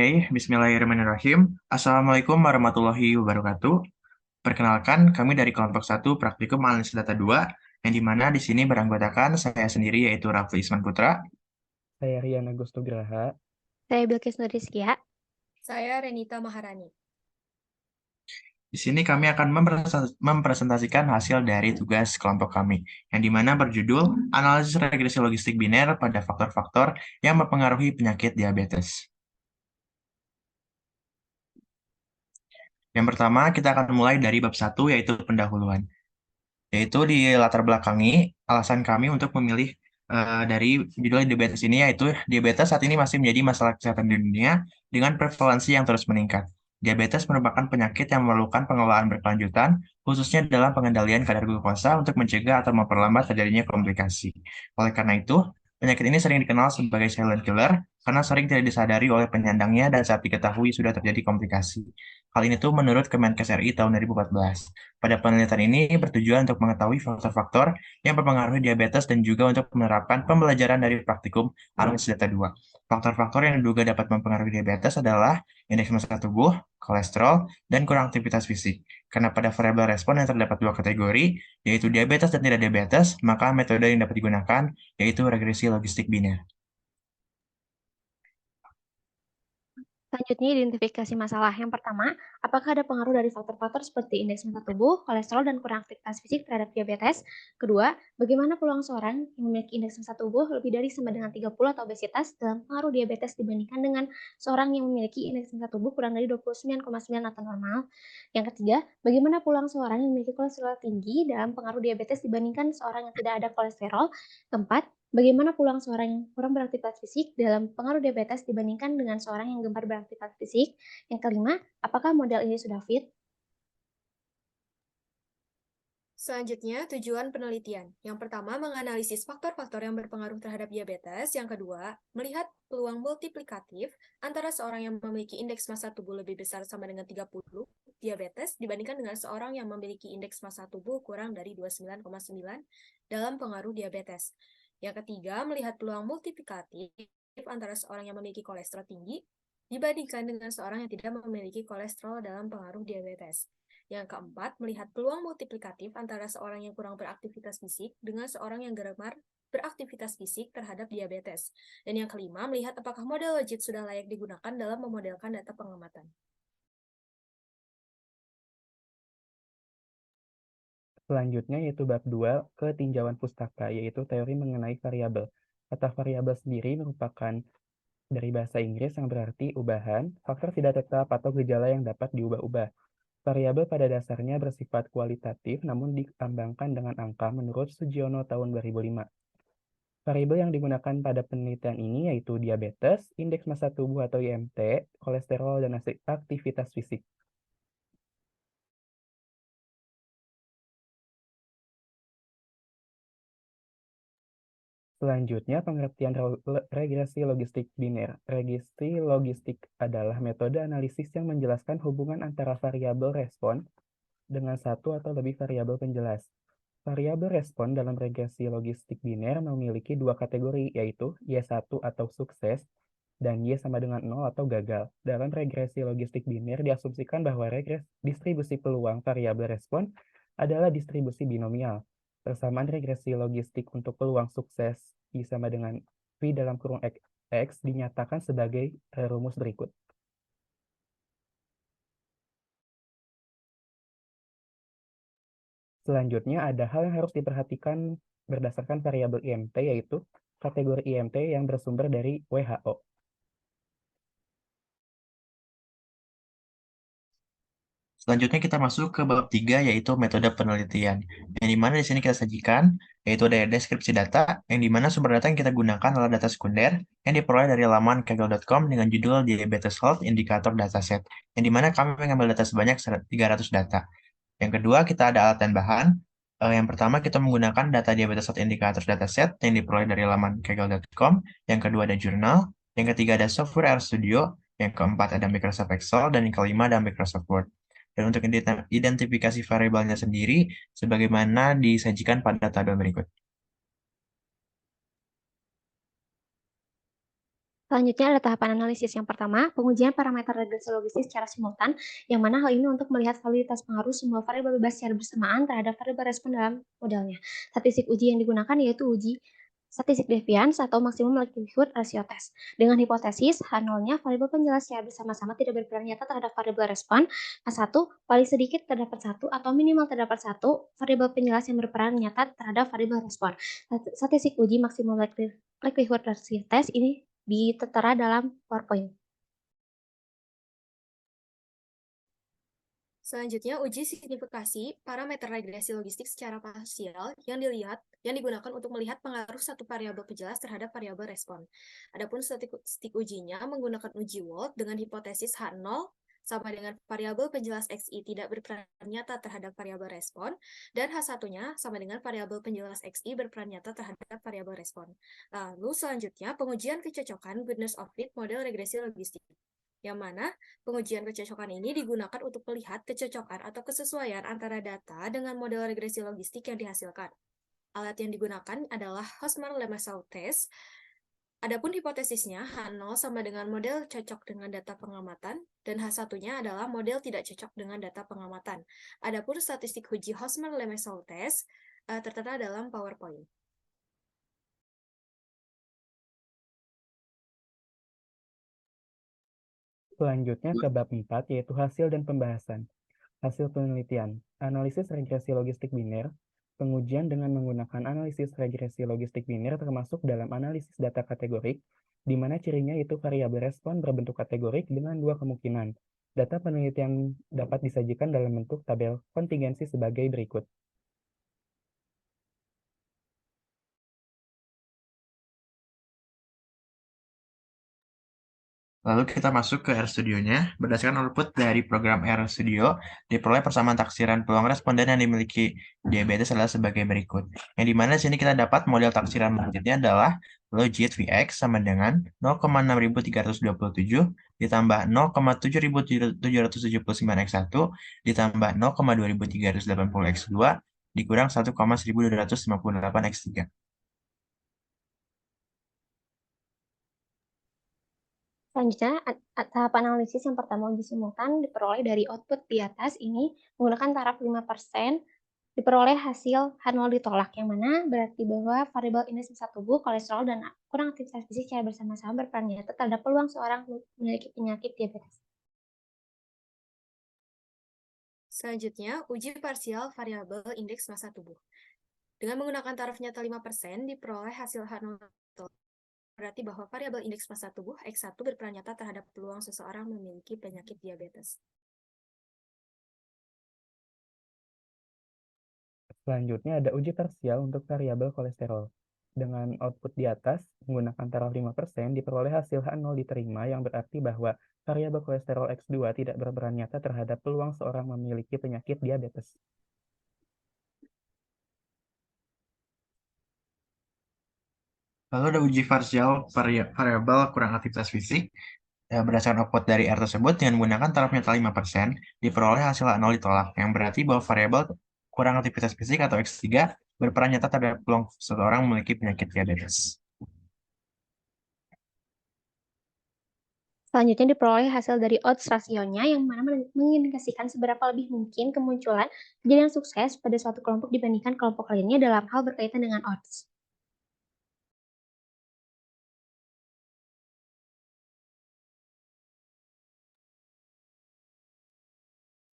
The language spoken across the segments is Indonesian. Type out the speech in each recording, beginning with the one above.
Bismillahirrahmanirrahim. Assalamualaikum warahmatullahi wabarakatuh. Perkenalkan, kami dari kelompok satu Praktikum Analisis Data 2, yang di mana di sini beranggotakan saya sendiri yaitu Rafli Isman Putra. Saya Rian Agustugraha. Saya Bilkis Nuriskia. Saya Renita Maharani. Di sini kami akan mempresentasikan hasil dari tugas kelompok kami, yang di mana berjudul Analisis Regresi Logistik Biner pada Faktor-Faktor yang Mempengaruhi Penyakit Diabetes. Yang pertama, kita akan mulai dari bab 1, yaitu pendahuluan. Yaitu di latar belakangi alasan kami untuk memilih dari judul diabetes ini, yaitu diabetes saat ini masih menjadi masalah kesehatan di dunia dengan prevalensi yang terus meningkat. Diabetes merupakan penyakit yang memerlukan pengelolaan berkelanjutan, khususnya dalam pengendalian kadar glukosa untuk mencegah atau memperlambat terjadinya komplikasi. Oleh karena itu, penyakit ini sering dikenal sebagai silent killer karena sering tidak disadari oleh penyandangnya dan saat diketahui sudah terjadi komplikasi. Hal ini tuh menurut Kemenkes RI tahun 2014. Pada penelitian ini bertujuan untuk mengetahui faktor-faktor yang mempengaruhi diabetes dan juga untuk menerapkan pembelajaran dari praktikum analisis data 2. Faktor-faktor yang diduga dapat mempengaruhi diabetes adalah indeks massa tubuh, kolesterol, dan kurang aktivitas fisik. Karena pada variabel respon yang terdapat dua kategori, yaitu diabetes dan tidak diabetes, maka metode yang dapat digunakan yaitu regresi logistik biner. Selanjutnya, identifikasi masalah. Yang pertama, apakah ada pengaruh dari faktor-faktor seperti indeks massa tubuh, kolesterol, dan kurang aktivitas fisik terhadap diabetes? Kedua, bagaimana peluang seorang yang memiliki indeks massa tubuh lebih dari sama dengan 30 atau obesitas dalam pengaruh diabetes dibandingkan dengan seorang yang memiliki indeks massa tubuh kurang dari 29,9 atau normal? Yang ketiga, bagaimana peluang seorang yang memiliki kolesterol tinggi dalam pengaruh diabetes dibandingkan seorang yang tidak ada kolesterol? Keempat, bagaimana peluang seorang yang kurang beraktivitas fisik dalam pengaruh diabetes dibandingkan dengan seorang yang gemar beraktivitas fisik? Yang kelima, apakah model ini sudah fit? Selanjutnya, tujuan penelitian. Yang pertama, menganalisis faktor-faktor yang berpengaruh terhadap diabetes. Yang kedua, melihat peluang multiplikatif antara seorang yang memiliki indeks massa tubuh lebih besar sama dengan 30 diabetes dibandingkan dengan seorang yang memiliki indeks massa tubuh kurang dari 29,9 dalam pengaruh diabetes. Yang ketiga, melihat peluang multiplikatif antara seorang yang memiliki kolesterol tinggi dibandingkan dengan seorang yang tidak memiliki kolesterol dalam pengaruh diabetes. Yang keempat, melihat peluang multiplikatif antara seorang yang kurang beraktivitas fisik dengan seorang yang gemar beraktivitas fisik terhadap diabetes. Dan yang kelima, melihat apakah model logit sudah layak digunakan dalam memodelkan data pengamatan. Selanjutnya yaitu bab 2, ketinjauan pustaka, yaitu teori mengenai variabel. Kata variabel sendiri merupakan dari bahasa Inggris yang berarti ubahan, faktor tidak tetap atau gejala yang dapat diubah-ubah. Variabel pada dasarnya bersifat kualitatif namun dikembangkan dengan angka menurut Sugiono tahun 2005. Variabel yang digunakan pada penelitian ini yaitu diabetes, indeks massa tubuh atau IMT, kolesterol, dan aktivitas fisik. Selanjutnya, pengertian regresi logistik biner. Regresi logistik adalah metode analisis yang menjelaskan hubungan antara variabel respon dengan satu atau lebih variabel penjelas. Variabel respon dalam regresi logistik biner memiliki dua kategori, yaitu Y1 atau sukses dan Y sama dengan 0 atau gagal. Dalam regresi logistik biner diasumsikan bahwa distribusi peluang variabel respon adalah distribusi binomial. Persamaan regresi logistik untuk peluang sukses I sama dengan V dalam kurung X dinyatakan sebagai rumus berikut. Selanjutnya ada hal yang harus diperhatikan berdasarkan variabel IMT, yaitu kategori IMT yang bersumber dari WHO. Selanjutnya kita masuk ke bab 3 yaitu metode penelitian. Yang dimana di sini kita sajikan yaitu ada deskripsi data yang dimana sumber data yang kita gunakan adalah data sekunder yang diperoleh dari laman kaggle.com dengan judul Diabetes Health Indicator Dataset. Yang dimana kami mengambil data sebanyak 300 data. Yang kedua kita ada alat dan bahan. Yang pertama kita menggunakan data Diabetes Health Indicator Dataset yang diperoleh dari laman kaggle.com. Yang kedua ada jurnal. Yang ketiga ada software RStudio. Yang keempat ada Microsoft Excel dan yang kelima ada Microsoft Word. Dan untuk identifikasi variabelnya sendiri, sebagaimana disajikan pada tabel berikut. Selanjutnya ada tahapan analisis. Yang pertama, pengujian parameter regresi logistik secara simultan, yang mana hal ini untuk melihat validitas pengaruh semua variabel bebas secara bersamaan terhadap variabel respon dalam modelnya. Statistik uji yang digunakan yaitu uji statistik deviance atau maksimum likelihood ratio test. Dengan hipotesis, H0-nya variabel penjelas secara bersama-sama tidak berperan nyata terhadap variabel respon, H1 paling sedikit terdapat satu atau minimal terdapat satu variabel penjelas yang berperan nyata terhadap variabel respon. Statistik uji maksimum likelihood ratio test ini ditera dalam PowerPoint. Selanjutnya, uji signifikasi parameter regresi logistik secara parsial yang digunakan untuk melihat pengaruh satu variabel penjelas terhadap variabel respon. Adapun statistik ujinya menggunakan uji Wold dengan hipotesis H0 sama dengan variabel penjelas XI tidak berperan nyata terhadap variabel respon, dan H1-nya sama dengan variabel penjelas XI berperan nyata terhadap variabel respon. Lalu selanjutnya, pengujian kecocokan goodness of fit model regresi logistik, yang mana pengujian kecocokan ini digunakan untuk melihat kecocokan atau kesesuaian antara data dengan model regresi logistik yang dihasilkan. Alat yang digunakan adalah Hosmer-Lemaistre test. Adapun hipotesisnya, H0 sama dengan model cocok dengan data pengamatan, dan H1-nya adalah model tidak cocok dengan data pengamatan. Adapun statistik uji Hosmer-Lemaistre test tertera dalam PowerPoint. Selanjutnya ke bab 4, yaitu hasil dan pembahasan. Hasil penelitian, analisis regresi logistik biner. Pengujian dengan menggunakan analisis regresi logistik biner termasuk dalam analisis data kategorik, di mana cirinya yaitu variabel respon berbentuk kategorik dengan dua kemungkinan. Data penelitian dapat disajikan dalam bentuk tabel kontingensi sebagai berikut. Lalu kita masuk ke RStudio-nya. Berdasarkan output dari program RStudio, diperoleh persamaan taksiran peluang responden yang dimiliki diabetes adalah sebagai berikut. Yang dimana di sini kita dapat model taksiran berikutnya adalah logit Vx sama dengan 0,6327 ditambah 0,7779 X1 ditambah 0,2380 X2 dikurang 1,1258 X3. Selanjutnya, tahap analisis yang pertama uji simultan diperoleh dari output di atas ini menggunakan taraf 5%, diperoleh hasil H0 ditolak, yang mana berarti bahwa variabel indeks massa tubuh, kolesterol, dan kurang aktivitas fisik secara bersama-sama berperan nyata terhadap peluang seorang memiliki penyakit diabetes. Selanjutnya, uji parsial variabel indeks massa tubuh. Dengan menggunakan taraf nyata 5%, diperoleh hasil H0 berarti bahwa variabel indeks massa tubuh X1 berperan nyata terhadap peluang seseorang memiliki penyakit diabetes. Selanjutnya ada uji parsial untuk variabel kolesterol. Dengan output di atas, menggunakan taraf 5%, diperoleh hasil H0 diterima, yang berarti bahwa variabel kolesterol X2 tidak berperan nyata terhadap peluang seorang memiliki penyakit diabetes. Lalu ada uji parsial variabel kurang aktivitas fisik. Berdasarkan output dari R tersebut dengan menggunakan taraf nyata 5%, diperoleh hasil A0 ditolak, yang berarti bahwa variabel kurang aktivitas fisik atau X3 berperan nyata terhadap peluang seseorang memiliki penyakit diabetes. Selanjutnya diperoleh hasil dari odds rasionya, yang mana mengindikasikan seberapa lebih mungkin kemunculan kejadian sukses pada suatu kelompok dibandingkan kelompok lainnya dalam hal berkaitan dengan odds.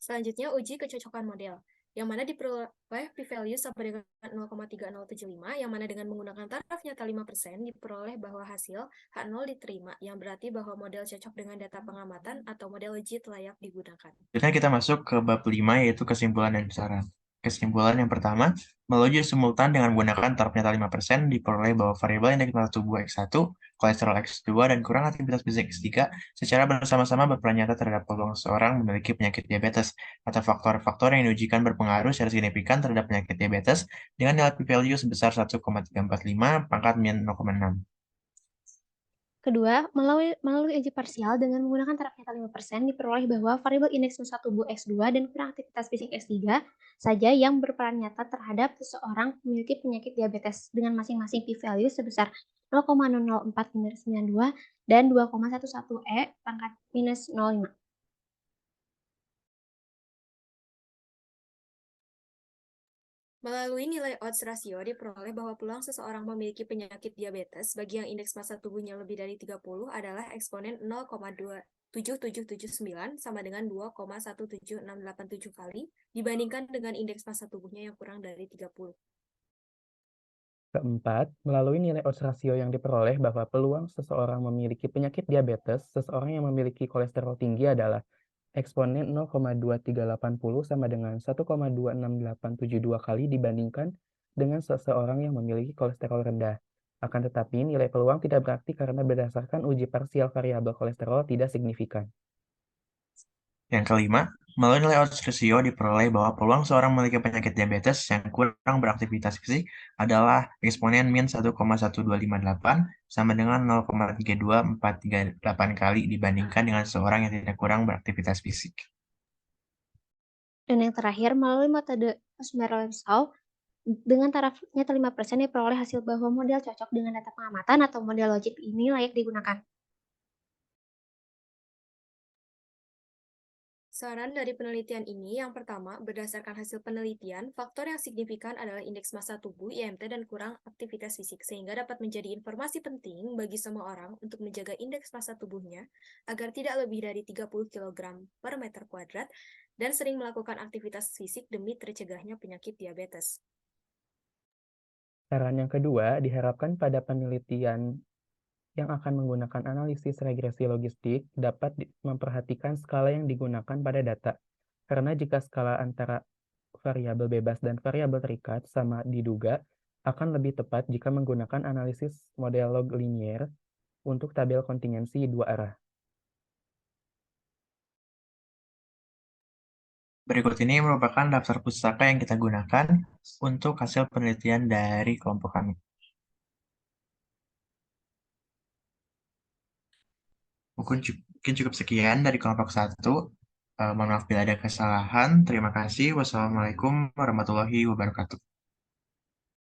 Selanjutnya, uji kecocokan model, yang mana diperoleh p-value sama dengan 0,3075, yang mana dengan menggunakan taraf nyata 5%, diperoleh bahwa hasil H0 diterima, yang berarti bahwa model cocok dengan data pengamatan atau model legit layak digunakan. Selanjutnya kita masuk ke bab 5, yaitu kesimpulan dan besaran. Kesimpulan yang pertama, melalui simultan dengan menggunakan taraf nyata 5%, diperoleh bahwa variabel indeks massa tubuh X1, kolesterol X2, dan kurang aktivitas fisik X3 secara bersama-sama berperan nyata terhadap peluang seseorang memiliki penyakit diabetes, atau faktor-faktor yang diujikan berpengaruh secara signifikan terhadap penyakit diabetes dengan nilai p-value sebesar 1,345 pangkat min 0,6. Kedua, melalui uji parsial dengan menggunakan taraf nyata 5%, diperoleh bahwa variabel indeks massa tubuh X2 dan kurang aktivitas fisik X3 saja yang berperan nyata terhadap seseorang memiliki penyakit diabetes dengan masing-masing p-value sebesar 0,004-92 dan 2,11 E pangkat minus 0,5. Melalui nilai odds ratio diperoleh bahwa peluang seseorang memiliki penyakit diabetes bagi yang indeks massa tubuhnya lebih dari 30 adalah eksponen 0,27779 sama dengan 2,17687 kali dibandingkan dengan indeks massa tubuhnya yang kurang dari 30. Keempat, melalui nilai odds rasio yang diperoleh bahwa peluang seseorang memiliki penyakit diabetes, seseorang yang memiliki kolesterol tinggi adalah eksponen 0,2380 sama dengan 1,26872 kali dibandingkan dengan seseorang yang memiliki kolesterol rendah. Akan tetapi, nilai peluang tidak berarti karena berdasarkan uji parsial variabel kolesterol tidak signifikan. Yang kelima, melalui nilai odds ratio diperoleh bahwa peluang seorang memiliki penyakit diabetes yang kurang beraktivitas fisik adalah eksponen min 1,1258 sama dengan 0,32438 kali dibandingkan dengan seorang yang tidak kurang beraktivitas fisik. Dan yang terakhir, melalui metode Osmer-Lensau, dengan taraf nyata 5% diperoleh hasil bahwa model cocok dengan data pengamatan atau model logik ini layak digunakan. Saran dari penelitian ini, yang pertama, berdasarkan hasil penelitian, faktor yang signifikan adalah indeks massa tubuh, IMT, dan kurang aktivitas fisik, sehingga dapat menjadi informasi penting bagi semua orang untuk menjaga indeks massa tubuhnya agar tidak lebih dari 30 kg per meter kuadrat dan sering melakukan aktivitas fisik demi tercegahnya penyakit diabetes. Saran yang kedua diharapkan pada penelitian yang akan menggunakan analisis regresi logistik dapat memperhatikan skala yang digunakan pada data. Karena jika skala antara variabel bebas dan variabel terikat sama diduga, akan lebih tepat jika menggunakan analisis model log linier untuk tabel kontingensi dua arah. Berikut ini merupakan daftar pustaka yang kita gunakan untuk hasil penelitian dari kelompok kami. Mungkin cukup sekian dari kelompok 1. Mohon maaf bila ada kesalahan. Terima kasih. Wassalamualaikum warahmatullahi wabarakatuh.